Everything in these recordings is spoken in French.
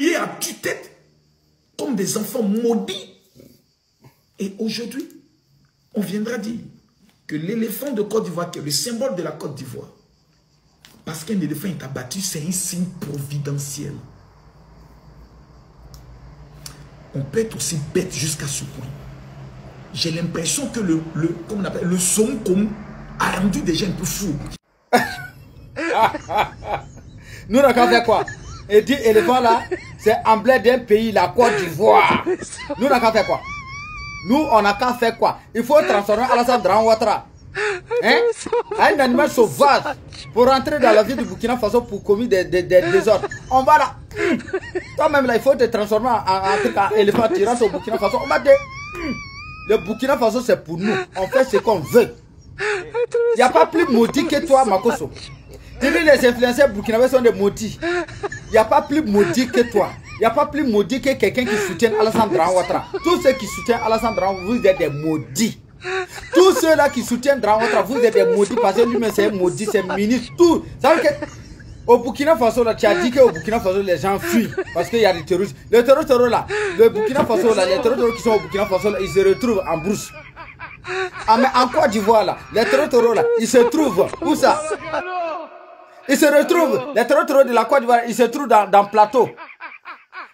crié à tue-tête comme des enfants maudits. Et aujourd'hui, on viendra dire que l'éléphant de Côte d'Ivoire, qui est le symbole de la Côte d'Ivoire, parce qu'un éléphant est abattu, c'est un signe providentiel. On peut être aussi bête jusqu'à ce point. J'ai l'impression que le Sonko a rendu des gens un peu fous. Nous, on a qu'à faire quoi? Et dit éléphant là, c'est emblème d'un pays, la Côte d'Ivoire. Nous, on a qu'à faire quoi? Nous, on a qu'à faire quoi? Il faut transformer Alassane Dramane Ouattara un animal sauvage pour rentrer dans la ville du Burkina Faso pour commettre des désordres. On va là. Toi-même là, il faut te transformer en éléphant tirant au Burkina Faso. On va dire, le Burkina Faso c'est pour nous. On fait ce qu'on veut. Il n'y a pas plus maudit que toi, Makosso. Tu dis les influenceurs burkinabés sont des maudits. Il n'y a pas plus maudit que toi. Il n'y a pas plus maudit que quelqu'un qui soutient Alassane Dramane Ouattara. Tous ceux qui soutiennent Alassane Dramane, vous êtes des maudits. Tous ceux-là qui soutiennent Dramane Ouattara, vous êtes des maudits parce que lui-même c'est maudit, c'est ministre, tout. Ça veut dire qu'au Burkina Faso, là, tu as dit qu'au Burkina Faso, les gens fuient parce qu'il y a des terroristes. Les terroristes là, le Burkina Faso, là, les terroristes qui sont au Burkina Faso, là, ils se retrouvent en brousse. Ah, mais en Côte d'Ivoire, là, les terroristes là, ils se trouvent où ça? Ils se retrouvent, les terroristes de la Côte d'Ivoire, ils se trouvent dans plateau.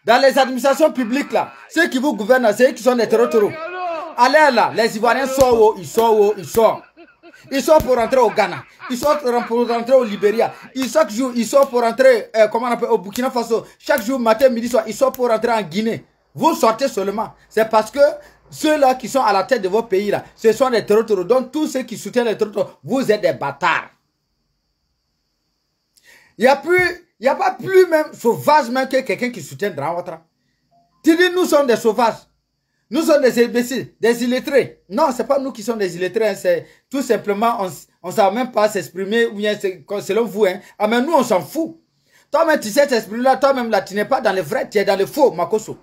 Dans les administrations publiques, là, ceux qui vous gouvernent, c'est eux qui sont des terroristes. Allez là, les Ivoiriens sortent, ils sortent. Ils sortent pour rentrer au Ghana. Ils sortent pour rentrer au Libéria. Chaque jour, ils sortent pour rentrer comment on appelle, au Burkina Faso. Chaque jour, matin, midi, soir, ils sortent pour rentrer en Guinée. Vous sortez seulement. C'est parce que ceux-là qui sont à la tête de vos pays, là, ce sont des terroristes. Donc, tous ceux qui soutiennent les terroristes, vous êtes des bâtards. Il n'y a pas plus même sauvage même que quelqu'un qui soutient Dramane Ouattara. Tu dis, nous sommes des sauvages. Nous sommes des imbéciles, des illettrés. Non, c'est pas nous qui sommes des illettrés. Hein, c'est tout simplement, on ne sait même pas s'exprimer, ou bien selon vous. Hein. Ah, mais nous, on s'en fout. Toi-même, tu sais t'exprimer là, toi-même là, tu n'es pas dans le vrai, tu es dans le faux, Makosso.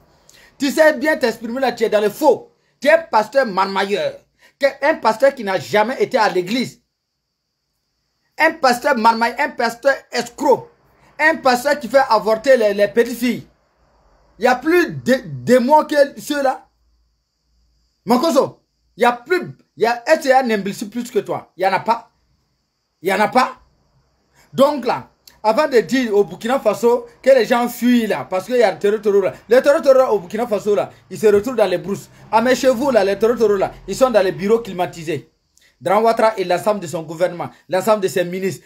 Tu sais bien t'exprimer là, tu es dans le faux. Tu es un pasteur marmailleur. Un pasteur qui n'a jamais été à l'église. Un pasteur marmailleur, un pasteur escroc. Un pasteur qui fait avorter les petites filles. Il y a plus de démons que ceux-là. Makosso, est-ce qu'il y a un imbécile plus que toi? Il n'y en a pas. Il n'y en a pas. Donc là, avant de dire au Burkina Faso que les gens fuient là, parce qu'il y a le terror là. Les terroristes au Burkina Faso là, ils se retrouvent dans les brousses. Ah mais chez vous là, les terroristes là, ils sont dans les bureaux climatisés. Dramane Ouattara et l'ensemble de son gouvernement, l'ensemble de ses ministres,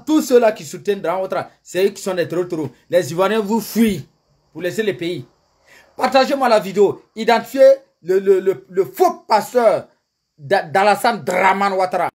tous ceux-là qui soutiennent Dramane Ouattara, c'est eux qui sont des terroristes. Les Ivoiriens vous fuient pour laisser les pays. Partagez-moi la vidéo. Identifiez le faux pasteur d'Alassane Dramane Ouattara.